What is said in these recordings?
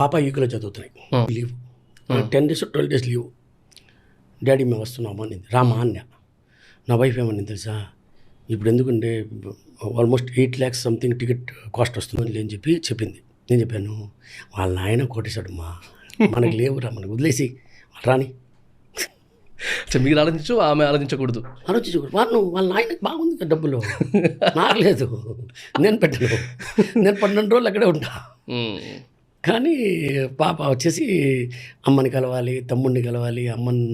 పాప యూకేలో చదువుతున్నాయి. Leave 10 days 12 days leave. Daddy మేము వస్తున్నాము అనింది. రామా అన్న. నా వైఫ్ ఏమని తెలుసా, ఇప్పుడు ఎందుకంటే almost 8 lakhs something ticket cost వస్తుంది అని చెప్పింది. నేను చెప్పాను, వాళ్ళ నాయన కొట్టేశాడు మా, మనకు లేవురా, మనకు వదిలేసి రాని. మీరు ఆలోచించు, ఆమె ఆలోచించకూడదు. వాళ్ళ నాయనకి బాగుంది డబ్బులు, నాకు లేదు, నేను పెట్టను, నేను 12 రోజులు అక్కడే ఉంటా. కానీ పాప వచ్చేసి అమ్మని కలవాలి, తమ్ముడిని కలవాలి,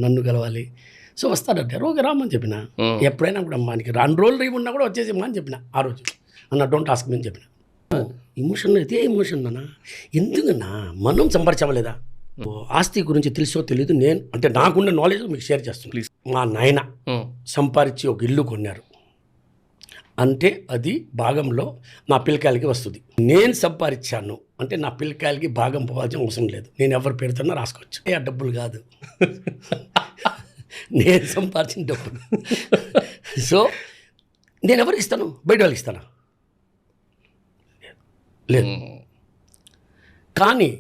నన్ను కలవాలి. సో వస్తాడంటే ఓకే రామని చెప్పిన. ఎప్పుడైనా కూడా అమ్మానికి 2 రోజులు రేపు ఉన్నా కూడా వచ్చేసి అమ్మా అని చెప్పిన. ఆ రోజు అన్న డోంట్ ఆస్క్ మీ అని చెప్పిన. ఇమోషన్ అయితే ఇమోషన్ అన్న, ఎందుకన్నా మనం సంపాదించవలేదా? ఆస్తి గురించి తెలుసో తెలీదు, నేను అంటే నాకున్న నాలెడ్జ్ మీకు షేర్ చేస్తాను ప్లీజ్. మా నాయన సంపాదించి ఒక ఇల్లు కొన్నారు అంటే అది భాగంలో నా పిల్లకాయలకి వస్తుంది. నేను సంపాదించాను అంటే నా పిల్లకాయలకి భాగం పోవాల్సిన అవసరం లేదు. నేను ఎవరి పేరుతున్నా రాసుకోవచ్చు. ఆ డబ్బులు కాదు, నేను సంపాదించిన డబ్బులు. సో నేను ఎవరికి ఇస్తాను? బయట వాళ్ళకి ఇస్తానా? లేదు. కానీ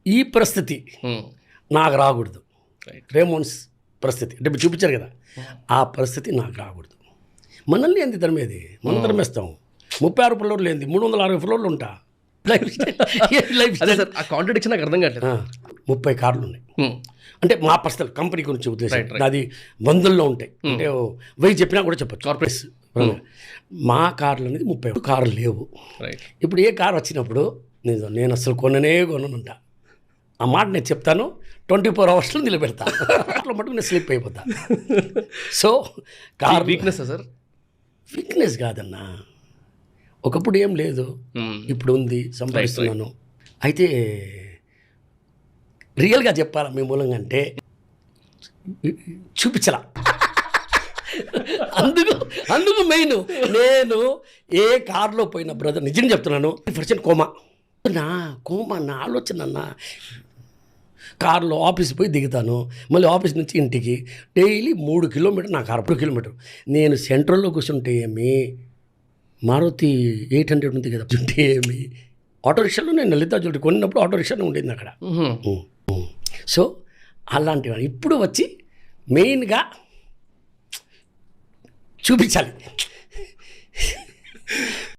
ఈ పరిస్థితి నాకు రాకూడదు. రేమోన్స్ పరిస్థితి అంటే మీరు చూపించారు కదా, ఆ పరిస్థితి నాకు రాకూడదు. మనల్ని ఏంది తరమేది? మనం తరమేస్తాం. 36 ఫ్లోర్లు ఏంది, 360 ఫ్లోర్లు ఉంటా. లైఫ్ స్టైల్ ఆ కాంట్రడిక్షన్ నాకు అర్థం కావట్లేదు. 30 కార్లు ఉన్నాయి అంటే మా పర్సనల్ కంపెనీ గురించి ఉద్దేశం. అది 100లో ఉంటాయి అంటే 1000 చెప్పినా కూడా చెప్పచ్చు. కార్పొరేట్స్ మా కార్లు అనేది 30 కార్లు లేవు. ఇప్పుడు ఏ కార్ వచ్చినప్పుడు నేను అసలు కొననంట. ఆ మాట నేను చెప్తాను, 24 hours నిలబెడతా. అట్లా మటుకు నేను స్లిప్ అయిపోతా. So car weakness sir? Weakness కాదన్నా, ఒకప్పుడు ఏం లేదు, ఇప్పుడు ఉంది, సంపాదిస్తున్నాను. అయితే రియల్గా చెప్పాలా మీ మూలంగా అంటే చూపించలా. అందుకు మెయిన్ నేను ఏ కార్లో పోయిన బ్రదర్ నిజం చెప్తున్నాను, 100% కోమా నా ఆలోచన అన్న. కార్లో ఆఫీస్ పోయి దిగుతాను, మళ్ళీ ఆఫీస్ నుంచి ఇంటికి డైలీ 3 kilometers నా కారు. 3 kilometers నేను సెంట్రల్లో కూర్చుంటే ఏమి, మారుతి 800 ఉంది కదా ఉంటే ఏమి, ఆటో రిక్షాలో నేను లలితా జ్యువెలరీ కొన్నప్పుడు ఆటో రిక్షాలో ఉండేది అక్కడ. సో అలాంటివి ఇప్పుడు వచ్చి మెయిన్గా చూపించాలి.